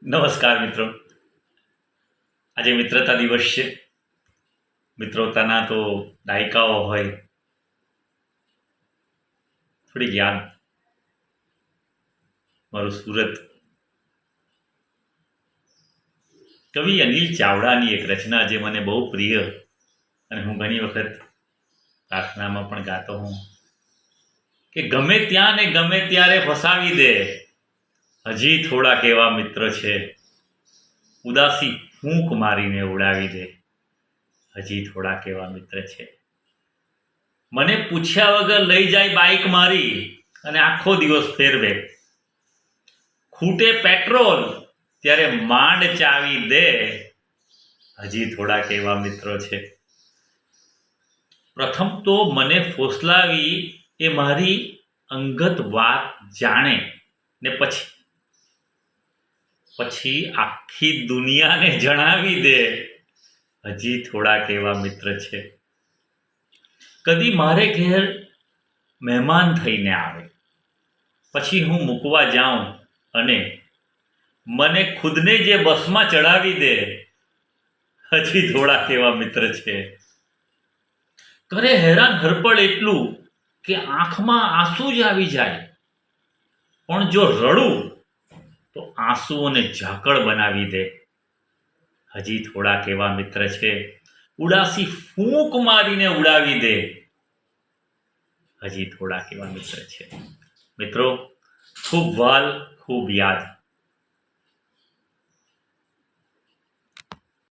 નમસ્કાર મિત્રો. આજે મિત્રતા દિવસ છે. મિત્રતાના તો દાયકાઓ હોય. થોડીક યાદ મારું સુરત. કવિ અનિલ ચાવડાની એક રચના જે મને બહુ પ્રિય અને હું ઘણી વખત પ્રાર્થનામાં પણ ગાતો હું કે ગમે ત્યાં ને ગમે ત્યારે ફસાવી દે, હજી થોડાક એવા મિત્ર છે, ઉદાસી ફૂંક મારીને ઉડાવી દે, હજી થોડાક એવા મિત્ર છે. મને પૂછ્યા વગર લઈ જાય બાઇક મારી અને આખો દિવસ ફેરવે, ખૂટે પેટ્રોલ ત્યારે માંડ ચાવી દે, હજી થોડાક એવા મિત્રો છે. પ્રથમ તો મને ફોસલાવી એ મારી અંગત વાત જાણે ને પછી આખી દુનિયાને જણાવી દે, હજી થોડાક એવા મિત્ર છે. કદી મારે ઘેર મહેમાન થઈને આવે, પછી હું મૂકવા જાઉં અને મને ખુદને જે બસમાં ચડાવી દે, હજી થોડાક એવા મિત્ર છે. કરે હેરાન હરપળ એટલું કે આંખમાં આંસુ જ આવી જાય, પણ જો રડું તો આંસુઓને ઝાકળ બનાવી દે, હજી થોડાક એવા મિત્ર છે. ઉડાસી ફૂંક મારીને ઉડાવી દે, હજી થોડાક એવા મિત્ર છે. મિત્રો, ખૂબ વાલ ખૂબ યાદ.